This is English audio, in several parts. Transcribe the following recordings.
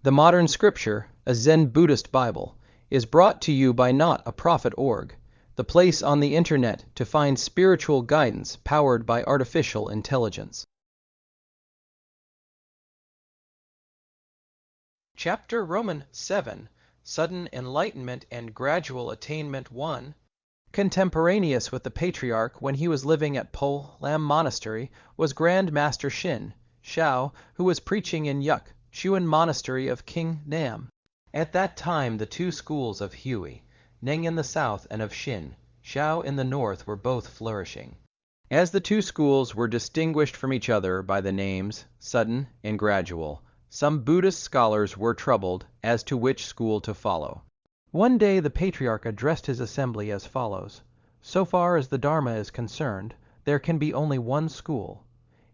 The Modern Scripture, a Zen Buddhist Bible, is brought to you by Not a Prophet org, the place on the internet to find spiritual guidance powered by artificial intelligence. Chapter VII, Sudden Enlightenment and Gradual Attainment 1. Contemporaneous with the Patriarch when he was living at Po-lam Monastery was Grand Master Shin-shau, who was preaching in Hui-neng Monastery of Hui-neng. At that time the two schools of Hui-neng in the south and of Shin-shau in the north were both flourishing. As the two schools were distinguished from each other by the names Sudden and Gradual, some Buddhist scholars were troubled as to which school to follow. One day the Patriarch addressed his assembly as follows: "So far as the Dharma is concerned, there can be only one school.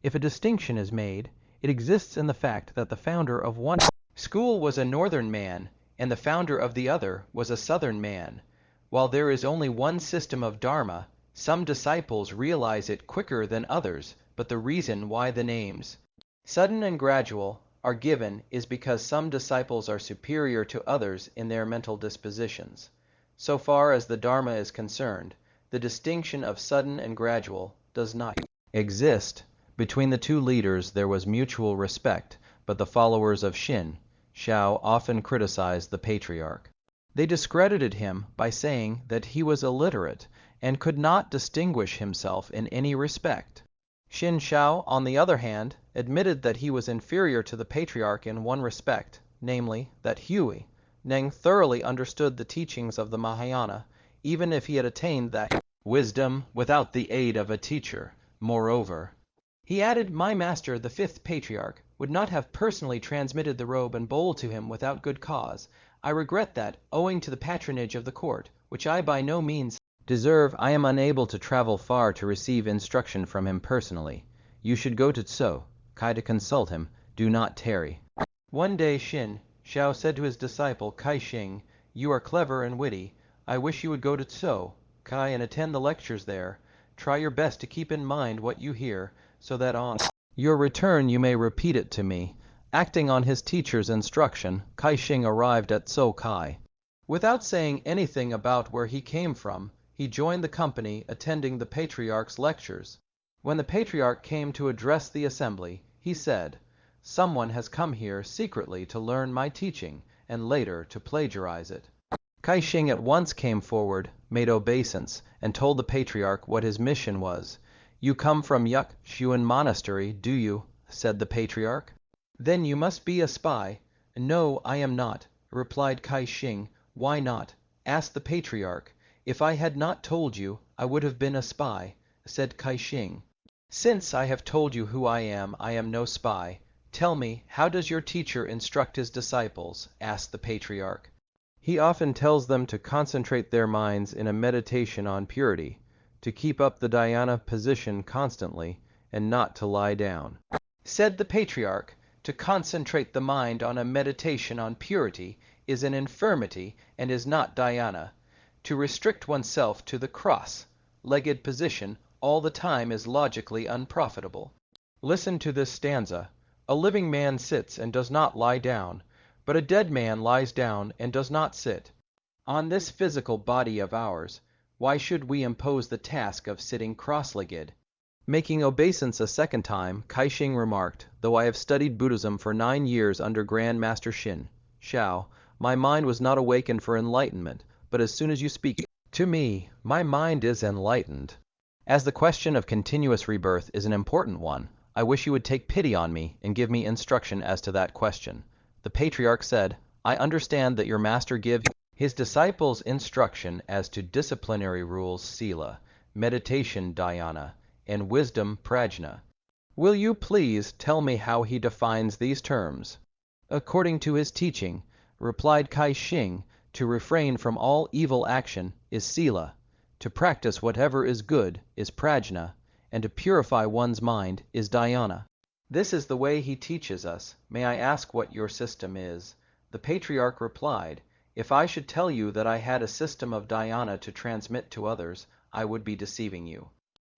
If a distinction is made, it exists in the fact that the founder of one school was a northern man, and the founder of the other was a southern man. While there is only one system of Dharma, some disciples realize it quicker than others, but the reason why the names Sudden and Gradual are given is because some disciples are superior to others in their mental dispositions. So far as the Dharma is concerned, the distinction of sudden and gradual does not exist. Between the two leaders there was mutual respect, but the followers of Shin-shau often criticized the Patriarch. They discredited him by saying that he was illiterate and could not distinguish himself in any respect. Shin-shau, on the other hand, admitted that he was inferior to the Patriarch in one respect, namely, that Hui-neng thoroughly understood the teachings of the Mahayana, even if he had attained that wisdom without the aid of a teacher. Moreover, he added, my master, the fifth Patriarch, would not have personally transmitted the robe and bowl to him without good cause. I regret that, owing to the patronage of the court, which I by no means deserve, I am unable to travel far to receive instruction from him personally. You should go to Kai to consult him. Do not tarry." One day Shin-shau said to his disciple Chi-shing, "You are clever and witty. I wish you would go to Kai and attend the lectures there. Try your best to keep in mind what you hear, so that on your return you may repeat it to me." Acting on his teacher's instruction, Chi-shing arrived at Kai. Without saying anything about where he came from, he joined the company attending the Patriarch's lectures. When the Patriarch came to address the assembly, he said, "Someone has come here secretly to learn my teaching, and later to plagiarize it." Chi-shing at once came forward, made obeisance, and told the Patriarch what his mission was. "You come from Hui-neng Monastery, do you?" said the Patriarch. "Then you must be a spy." "No, I am not," replied Chi-shing. "Why not?" asked the Patriarch. "If I had not told you, I would have been a spy," said Chi-shing. "Since I have told you who I am no spy. Tell me, how does your teacher instruct his disciples?" asked the Patriarch. "He often tells them to concentrate their minds in a meditation on purity, to keep up the Dhyana position constantly, and not to lie down," said the Patriarch. "To concentrate the mind on a meditation on purity is an infirmity and is not Dhyana. To restrict oneself to the cross-legged position all the time is logically unprofitable. Listen to this stanza. A living man sits and does not lie down, but a dead man lies down and does not sit. On this physical body of ours, why should we impose the task of sitting cross-legged?" Making obeisance a second time, Chi-shing remarked, "Though I have studied Buddhism for 9 years under Grand Master Shin-shau, my mind was not awakened for enlightenment, but as soon as you speak to me, my mind is enlightened. As the question of continuous rebirth is an important one, I wish you would take pity on me and give me instruction as to that question." The Patriarch said, "I understand that your master gives his disciples instruction as to disciplinary rules Sila, meditation Dhyana, and wisdom Prajna. Will you please tell me how he defines these terms?" "According to his teaching," replied Chi-shing, "to refrain from all evil action is Sila, to practice whatever is good is Prajna, and to purify one's mind is Dhyana. This is the way he teaches us. May I ask what your system is?" The Patriarch replied, "If I should tell you that I had a system of Dhyana to transmit to others, I would be deceiving you.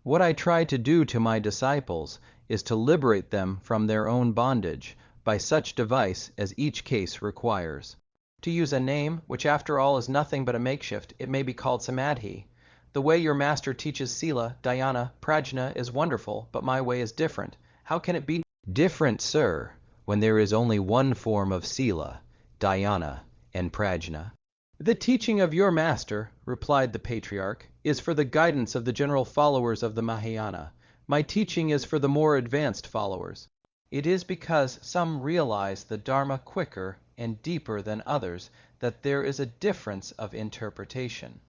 What I try to do to my disciples is to liberate them from their own bondage by such device as each case requires. To use a name, which after all is nothing but a makeshift, it may be called samadhi. The way your master teaches Sila, Dhyana, Prajna is wonderful, but my way is different. How can it be different, sir, when there is only one form of Sila, Dhyana, and Prajna? The teaching of your master, replied the Patriarch, is for the guidance of the general followers of the Mahayana. My teaching is for the more advanced followers. It is because some realize the Dharma quicker and deeper than others that there is a difference of interpretation.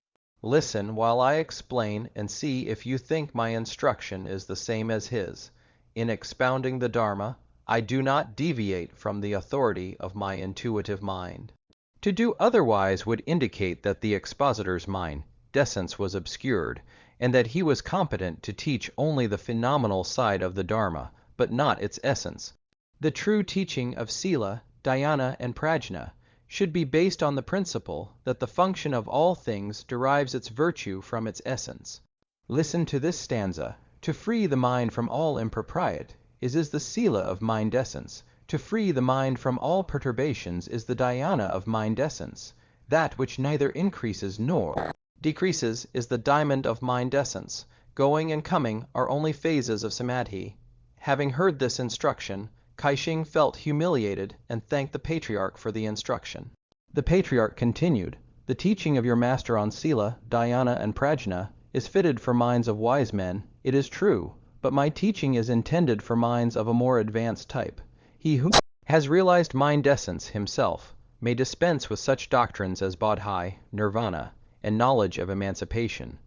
Listen while I explain and see if you think my instruction is the same as his. In expounding the Dharma, I do not deviate from the authority of my intuitive mind. To do otherwise would indicate that the expositor's mind, essence, was obscured, and that he was competent to teach only the phenomenal side of the Dharma, but not its essence. The true teaching of Sila, Dhyana, and Prajna should be based on the principle that the function of all things derives its virtue from its essence. Listen to this stanza. To free the mind from all impropriety is the Sila of mind essence. To free the mind from all perturbations is the Dhyana of mind essence. That which neither increases nor decreases is the diamond of mind essence. Going and coming are only phases of samadhi. Having heard this instruction, Chi-shing felt humiliated and thanked the Patriarch for the instruction. The Patriarch continued, the teaching of your master on Sila, Dhyana, and Prajna is fitted for minds of wise men, it is true, but my teaching is intended for minds of a more advanced type. He who has realized mind essence himself may dispense with such doctrines as Bodhi, Nirvana, and knowledge of emancipation.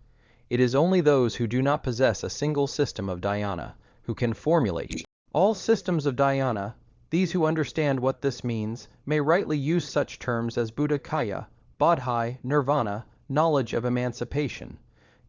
It is only those who do not possess a single system of Dhyana who can formulate all systems of Dhyana. These who understand what this means may rightly use such terms as Buddhakaya, Bodhi, Nirvana, knowledge of emancipation.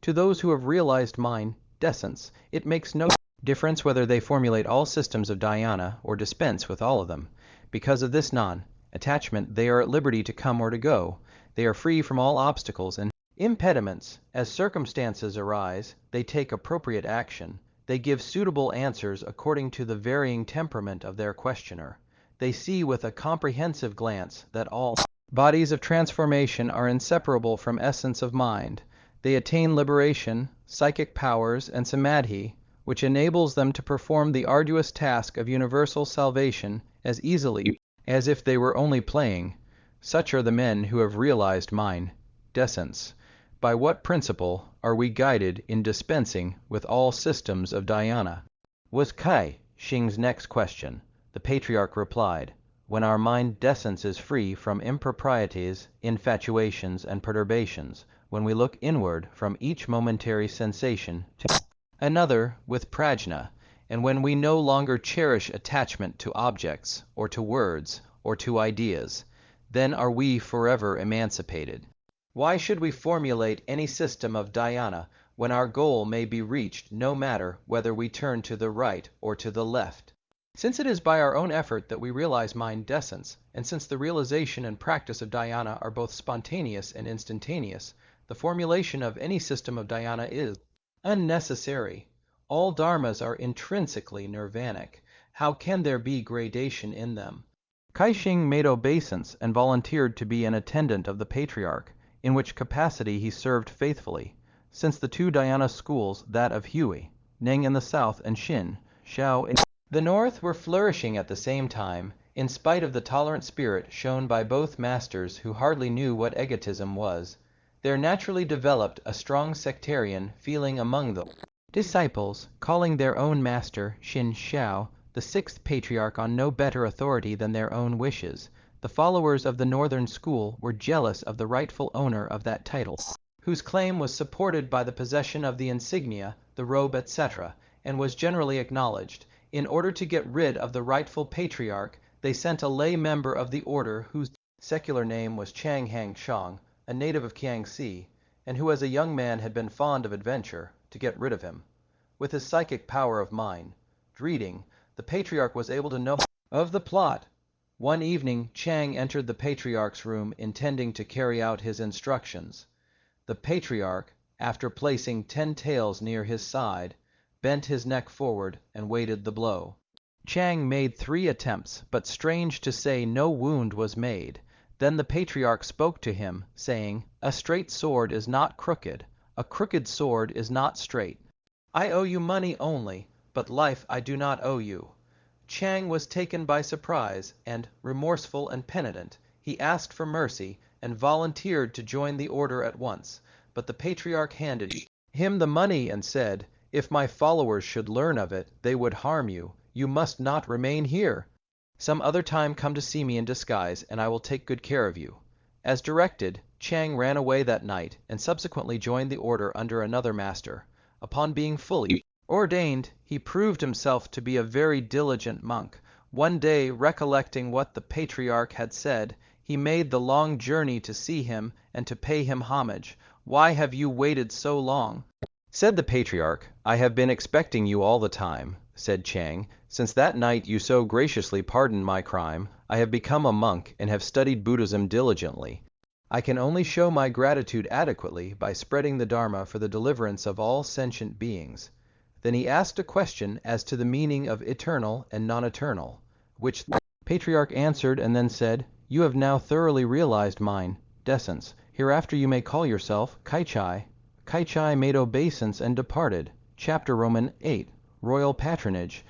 To those who have realized mind essence, it makes no difference whether they formulate all systems of Dhyana or dispense with all of them. Because of this non-attachment, they are at liberty to come or to go. They are free from all obstacles and impediments. As circumstances arise, they take appropriate action. They give suitable answers according to the varying temperament of their questioner. They see with a comprehensive glance that all bodies of transformation are inseparable from essence of mind. They attain liberation, psychic powers, and samadhi, which enables them to perform the arduous task of universal salvation as easily as if they were only playing. Such are the men who have realized mind essence. By what principle are we guided in dispensing with all systems of Dhyana? Was Chi-shing's next question. The Patriarch replied, when our mind essence is free from improprieties, infatuations, and perturbations, when we look inward from each momentary sensation to another with Prajna, and when we no longer cherish attachment to objects, or to words, or to ideas, then are we forever emancipated. Why should we formulate any system of Dhyana when our goal may be reached no matter whether we turn to the right or to the left? Since it is by our own effort that we realize mind essence, and since the realization and practice of Dhyana are both spontaneous and instantaneous, the formulation of any system of Dhyana is unnecessary. All dharmas are intrinsically nirvanic. How can there be gradation in them? Chi-shing made obeisance and volunteered to be an attendant of the Patriarch, in which capacity he served faithfully, since the two Dhyana schools, that of Hui-neng in the south and Shin-shau in the north, were flourishing at the same time, in spite of the tolerant spirit shown by both masters who hardly knew what egotism was. There naturally developed a strong sectarian feeling among the disciples, calling their own master, Shin-shau, the sixth patriarch on no better authority than their own wishes. The followers of the northern school were jealous of the rightful owner of that title, whose claim was supported by the possession of the insignia, the robe, etc., and was generally acknowledged. In order to get rid of the rightful patriarch, they sent a lay member of the order whose secular name was Chang, a native of Kiangsi, and who as a young man had been fond of adventure, to get rid of him. With his psychic power of mind reading, the Patriarch was able to know of the plot. One evening Chang entered the Patriarch's room intending to carry out his instructions. The Patriarch, after placing 10 taels near his side, bent his neck forward and waited the blow. Chang made 3 attempts, but strange to say no wound was made. Then the patriarch spoke to him, saying, "A straight sword is not crooked, a crooked sword is not straight. I owe you money only, but life I do not owe you." Chang was taken by surprise, and, remorseful and penitent, he asked for mercy, and volunteered to join the order at once. But the patriarch handed him the money and said, "If my followers should learn of it, they would harm you. You must not remain here. Some other time come to see me in disguise, and I will take good care of you." As directed, Chang ran away that night, and subsequently joined the order under another master. Upon being fully ordained, he proved himself to be a very diligent monk. One day, recollecting what the patriarch had said, he made the long journey to see him and to pay him homage. "Why have you waited so long?" said the patriarch. "I have been expecting you all the time," said Chang. "Since that night you so graciously pardoned my crime, I have become a monk and have studied Buddhism diligently. I can only show my gratitude adequately by spreading the Dharma for the deliverance of all sentient beings." Then he asked a question as to the meaning of eternal and non-eternal, which the patriarch answered and then said, "You have now thoroughly realized mine essence. Hereafter you may call yourself Kai-chai." Kai-chai made obeisance and departed. Chapter VIII. Royal Patronage.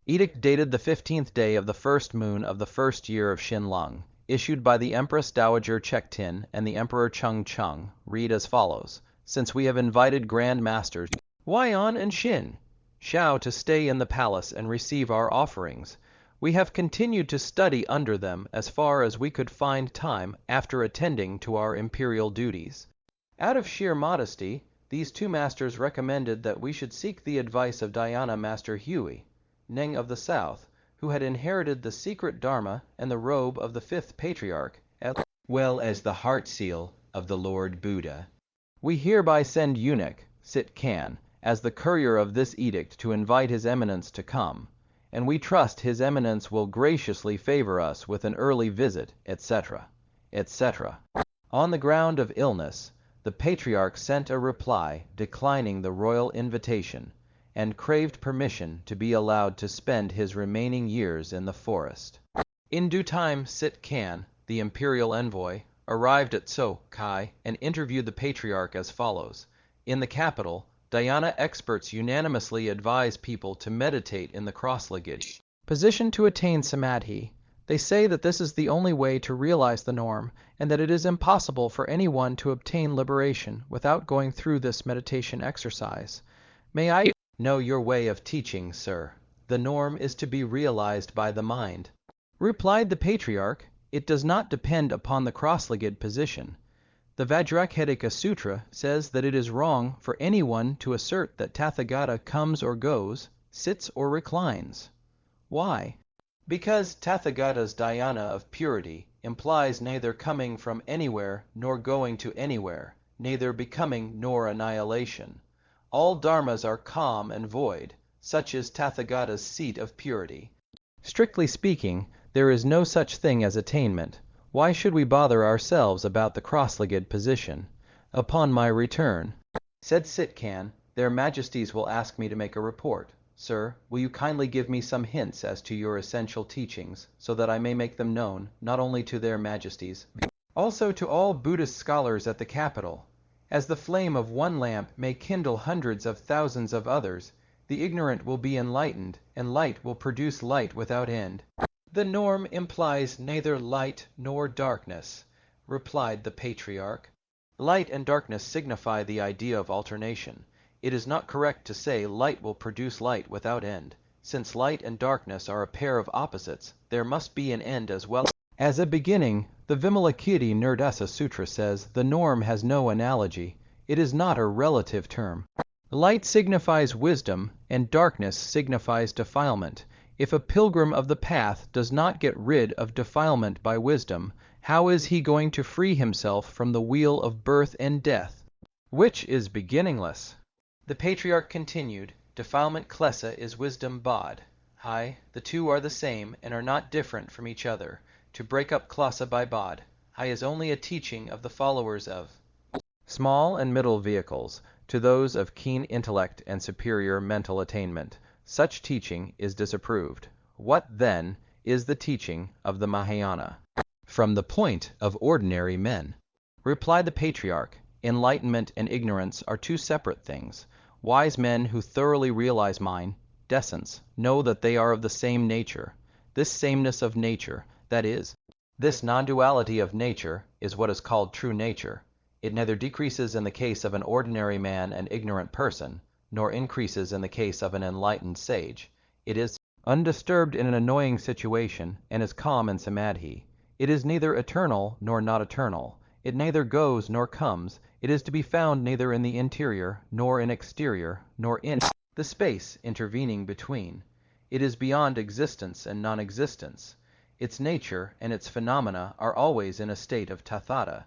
Edict dated the 15th day of the first moon of the first year of Shin-lung, issued by the Empress Dowager Chektin and the Emperor Cheng, read as follows. Since we have invited Grand Masters Huai-on and Shin-shau to stay in the palace and receive our offerings, we have continued to study under them as far as we could find time after attending to our imperial duties. Out of sheer modesty, these 2 masters recommended that we should seek the advice of Dhyana Master Hui-neng of the South, who had inherited the secret Dharma and the robe of the 5th Patriarch, as well as the heart seal of the Lord Buddha. We hereby send eunuch, Sit Can, as the courier of this edict to invite His Eminence to come, and we trust His Eminence will graciously favor us with an early visit, etc., etc. On the ground of illness, the patriarch sent a reply declining the royal invitation, and craved permission to be allowed to spend his remaining years in the forest. In due time, Sit Can, the imperial envoy, arrived at So-kai and interviewed the patriarch as follows. In the capital, Dhyana experts unanimously advise people to meditate in the cross-legged position to attain samadhi. They say that this is the only way to realize the norm, and that it is impossible for anyone to obtain liberation without going through this meditation exercise. May I know your way of teaching, sir? The norm is to be realized by the mind. Replied the patriarch, it does not depend upon the cross-legged position. The Vajrakhetika Sutra says that it is wrong for anyone to assert that Tathagata comes or goes, sits or reclines. Why? Because Tathagata's dhyana of purity implies neither coming from anywhere nor going to anywhere, neither becoming nor annihilation. All dharmas are calm and void, such is Tathagata's seat of purity. Strictly speaking, there is no such thing as attainment. Why should we bother ourselves about the cross-legged position? Upon my return, said Sitkan, their majesties will ask me to make a report. Sir, will you kindly give me some hints as to your essential teachings, so that I may make them known, not only to their majesties, but also to all Buddhist scholars at the capital? As the flame of one lamp may kindle hundreds of thousands of others, the ignorant will be enlightened, and light will produce light without end. The norm implies neither light nor darkness, replied the patriarch. Light and darkness signify the idea of alternation. It is not correct to say light will produce light without end. Since light and darkness are a pair of opposites, there must be an end as well as a beginning. The Vimalakirti Nirdasa Sutra says the norm has no analogy. It is not a relative term. Light signifies wisdom, and darkness signifies defilement. If a pilgrim of the path does not get rid of defilement by wisdom, how is he going to free himself from the wheel of birth and death, which is beginningless? The patriarch continued, defilement klesa is wisdom bod. Hai, the two are the same and are not different from each other. To break up klasa by bod, Hai is only a teaching of the followers of small and middle vehicles, to those of keen intellect and superior mental attainment. Such teaching is disapproved. What, then, is the teaching of the Mahayana? From the point of ordinary men. Replied the Patriarch, enlightenment and ignorance are two separate things. Wise men who thoroughly realize mind, essence, know that they are of the same nature. This sameness of nature, that is, this non-duality of nature, is what is called true nature. It neither decreases in the case of an ordinary man and ignorant person, nor increases in the case of an enlightened sage. It is undisturbed in an annoying situation, and is calm in samadhi. It is neither eternal nor not eternal. It neither goes nor comes. It is to be found neither in the interior, nor in exterior, nor in the space intervening between. It is beyond existence and non-existence. Its nature and its phenomena are always in a state of tathata.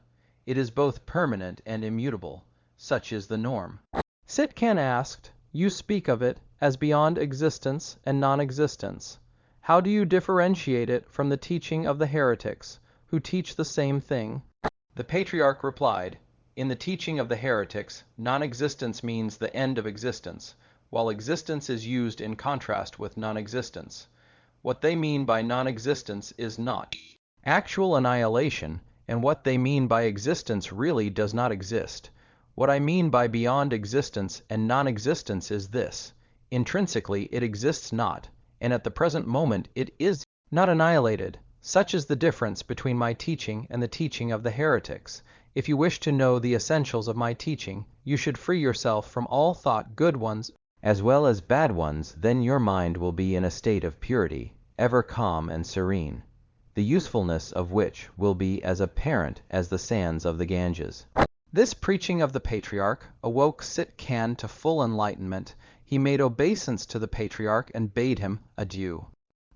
It is both permanent and immutable. Such is the norm. Sitkan asked, "You speak of it as beyond existence and non-existence. How do you differentiate it from the teaching of the heretics, who teach the same thing?" The Patriarch replied, "In the teaching of the heretics, non-existence means the end of existence, while existence is used in contrast with non-existence. What they mean by non-existence is not actual annihilation, and what they mean by existence really does not exist. What I mean by beyond existence and non-existence is this: intrinsically it exists not, and at the present moment it is not annihilated. Such is the difference between my teaching and the teaching of the heretics. If you wish to know the essentials of my teaching, you should free yourself from all thought, good ones as well as bad ones, then your mind will be in a state of purity, ever calm and serene, the usefulness of which will be as apparent as the sands of the Ganges." This preaching of the Patriarch awoke Sitkan to full enlightenment. He made obeisance to the Patriarch and bade him adieu.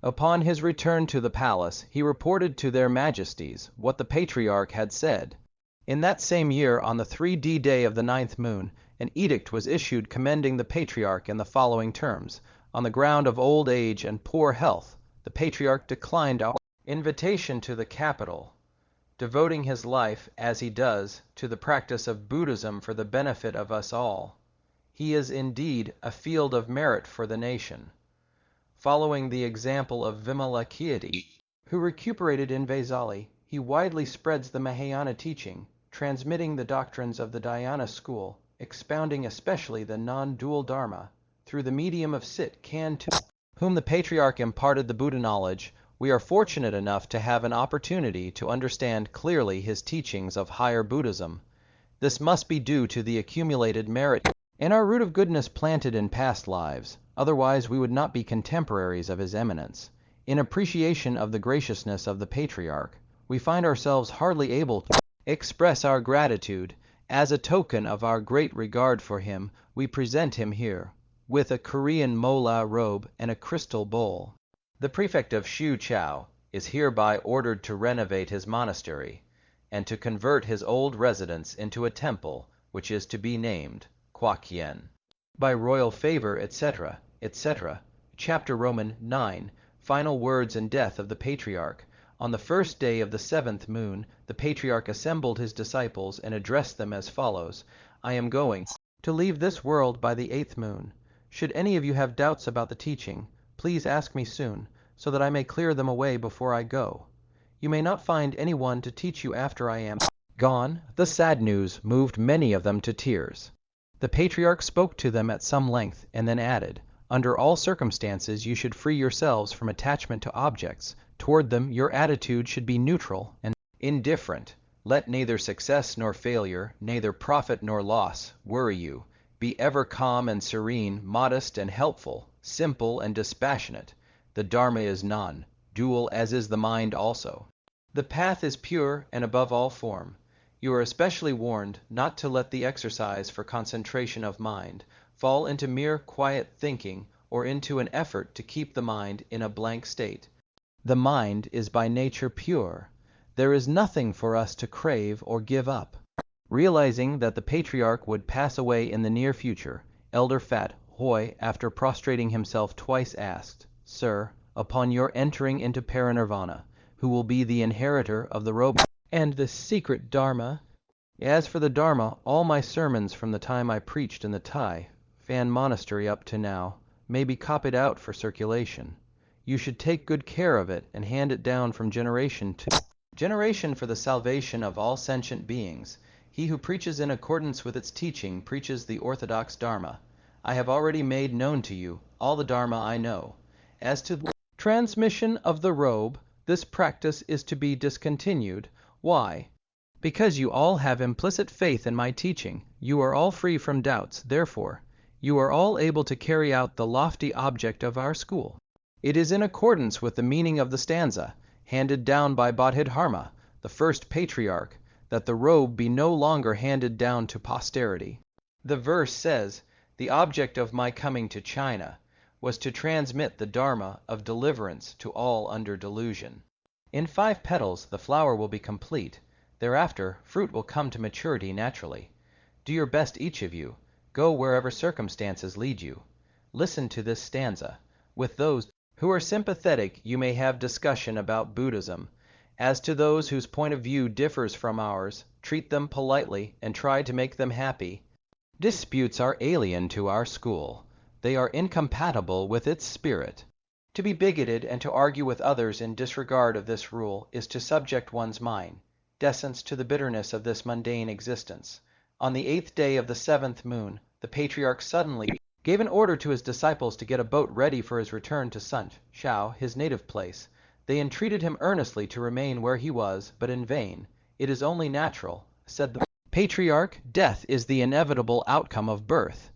Upon his return to the palace, he reported to their Majesties what the Patriarch had said. In that same year, on the 3D day of the 9th moon, an edict was issued commending the Patriarch in the following terms: on the ground of old age and poor health, the Patriarch declined our invitation to the capital, devoting his life, as he does, to the practice of Buddhism for the benefit of us all. He is indeed a field of merit for the nation. Following the example of Vimalakirti, who recuperated in Vesali, he widely spreads the Mahayana teaching, transmitting the doctrines of the Dhyana school, expounding especially the non-dual Dharma, through the medium of Sitkan, to whom the Patriarch imparted the Buddha knowledge. We are fortunate enough to have an opportunity to understand clearly his teachings of higher Buddhism. This must be due to the accumulated merit and our root of goodness planted in past lives. Otherwise we would not be contemporaries of His Eminence. In appreciation of the graciousness of the Patriarch, we find ourselves hardly able to express our gratitude. As a token of our great regard for him, we present him here, with a Korean mola robe and a crystal bowl. The prefect of Shu-shau is hereby ordered to renovate his monastery, and to convert his old residence into a temple, which is to be named Kwakyen. By royal favor, etc., etc. Chapter IX. Final words and death of the Patriarch. On the first day of the 7th moon, the Patriarch assembled his disciples and addressed them as follows: "I am going to leave this world by the 8th moon. Should any of you have doubts about the teaching, please ask me soon, so that I may clear them away before I go. You may not find any one to teach you after I am gone." The sad news moved many of them to tears. The Patriarch spoke to them at some length, and then added, "Under all circumstances you should free yourselves from attachment to objects. Toward them your attitude should be neutral and indifferent. Let neither success nor failure, neither profit nor loss, worry you. Be ever calm and serene, modest and helpful, simple and dispassionate. The Dharma is non-dual, as is the mind also. The path is pure and above all form. You are especially warned not to let the exercise for concentration of mind fall into mere quiet thinking or into an effort to keep the mind in a blank state. The mind is by nature pure. There is nothing for us to crave or give up." Realizing that the Patriarch would pass away in the near future, Elder Fat Hui, after prostrating himself twice, asked, "Sir, upon your entering into Parinirvana, who will be the inheritor of the robe and the secret Dharma?" As for the Dharma, all my sermons from the time I preached in the Fan Monastery up to now may be copied out for circulation. You should take good care of it and hand it down from generation to generation for the salvation of all sentient beings. He who preaches in accordance with its teaching preaches the orthodox Dharma. I have already made known to you all the Dharma I know. As to the transmission of the robe, this practice is to be discontinued. Why? Because you all have implicit faith in my teaching. You are all free from doubts. Therefore, you are all able to carry out the lofty object of our school. It is in accordance with the meaning of the stanza, handed down by Bodhidharma, the first patriarch, that the robe be no longer handed down to posterity. The verse says, "The object of my coming to China was to transmit the Dharma of deliverance to all under delusion." In 5 petals the flower will be complete. Thereafter fruit will come to maturity naturally. Do your best, each of you. Go wherever circumstances lead you. Listen to this stanza. With those who are sympathetic you may have discussion about Buddhism. As to those whose point of view differs from ours, treat them politely and try to make them happy. Disputes are alien to our school. They are incompatible with its spirit. To be bigoted and to argue with others in disregard of this rule is to subject one's mind, decence, to the bitterness of this mundane existence. On the 8th day of the 7th moon, the patriarch suddenly gave an order to his disciples to get a boat ready for his return to Shin-shau, his native place. They entreated him earnestly to remain where he was, but in vain. "It is only natural," said the patriarch. "Death is the inevitable outcome of birth.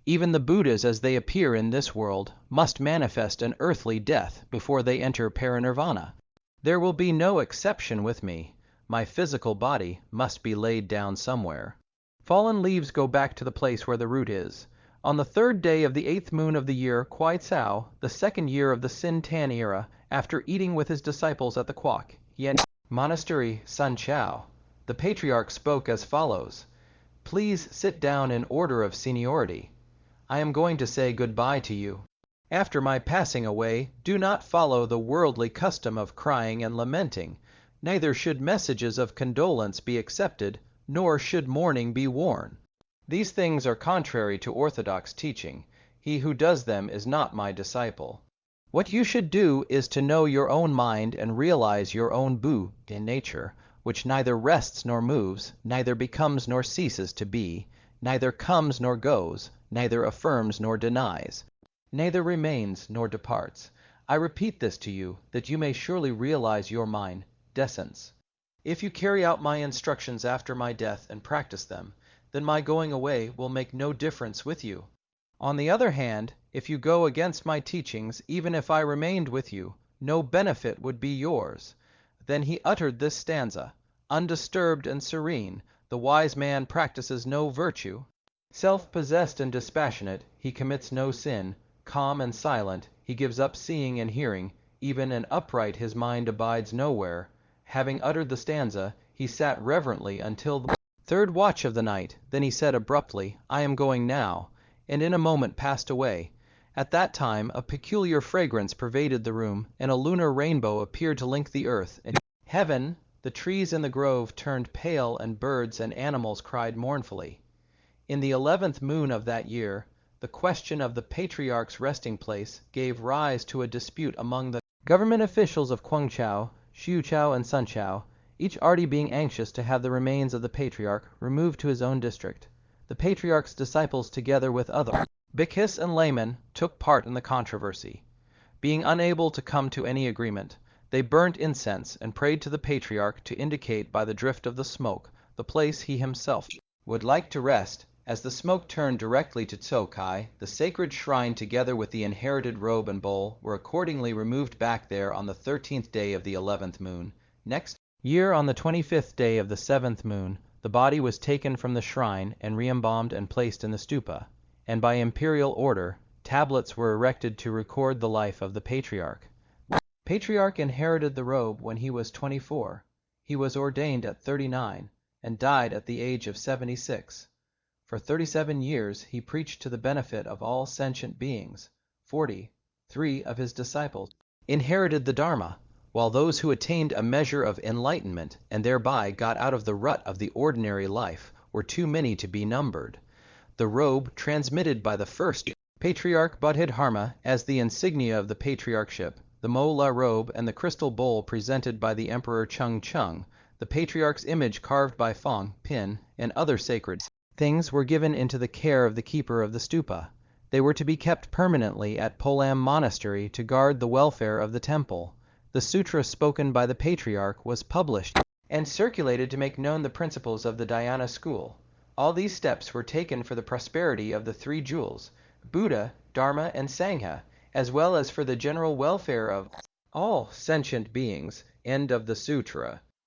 Even the Buddhas as they appear in this world must manifest an earthly death before they enter parinirvana. There will be no exception with me. My physical body must be laid down somewhere. Fallen leaves go back to the place where the root is. On the 3rd day of the 8th moon of the year Hui-tsao, the 2nd year of the Sin-tan era, after eating with his disciples at the Hui-neng Monastery, Sun-shau, the patriarch spoke as follows: "Please sit down in order of seniority. I am going to say goodbye to you. After my passing away, do not follow the worldly custom of crying and lamenting. Neither should messages of condolence be accepted, nor should mourning be worn. These things are contrary to orthodox teaching. He who does them is not my disciple. What you should do is to know your own mind and realize your own Buddha nature, which neither rests nor moves, neither becomes nor ceases to be, neither comes nor goes, neither affirms nor denies, neither remains nor departs. I repeat this to you, that you may surely realize your mind, decence. If you carry out my instructions after my death and practice them, then my going away will make no difference with you. On the other hand, if you go against my teachings, even if I remained with you, no benefit would be yours." Then he uttered this stanza: "Undisturbed and serene, the wise man practices no virtue. Self-possessed and dispassionate, he commits no sin. Calm and silent, he gives up seeing and hearing. Even and upright his mind abides nowhere." Having uttered the stanza, he sat reverently until the 3rd watch of the night. Then he said abruptly, "I am going now," and in a moment passed away. At that time a peculiar fragrance pervaded the room, and a lunar rainbow appeared to link the earth and heaven. The trees in the grove turned pale, and birds and animals cried mournfully. In the 11th moon of that year, the question of the patriarch's resting place gave rise to a dispute among the government officials of Guangzhou, Xiuchao, and Sunshao, each already being anxious to have the remains of the patriarch removed to his own district. The patriarch's disciples, together with other bhikkhus and laymen, took part in the controversy. Being unable to come to any agreement, they burnt incense and prayed to the patriarch to indicate by the drift of the smoke the place he himself would like to rest. As the smoke turned directly to Tsokai, the sacred shrine together with the inherited robe and bowl were accordingly removed back there on the 13th day of the 11th moon. Next year, on the 25th day of the 7th moon, the body was taken from the shrine and re-embalmed and placed in the stupa, and by imperial order, tablets were erected to record the life of the patriarch. The patriarch inherited the robe when he was 24. He was ordained at 39, and died at the age of 76. For 37 years he preached to the benefit of all sentient beings. 43 of his disciples inherited the Dharma, while those who attained a measure of enlightenment and thereby got out of the rut of the ordinary life were too many to be numbered. The robe transmitted by the first patriarch Bodhidharma as the insignia of the patriarchship the mola robe, and the crystal bowl presented by the Emperor Chang, the patriarch's image carved by Fong, Pin, and other sacred things were given into the care of the keeper of the stupa. They were to be kept permanently at Po-lam Monastery to guard the welfare of the temple. The sutra spoken by the patriarch was published and circulated to make known the principles of the Dhyana school. All these steps were taken for the prosperity of the three jewels, Buddha, Dharma, and Sangha, as well as for the general welfare of all sentient beings. End of the sutra.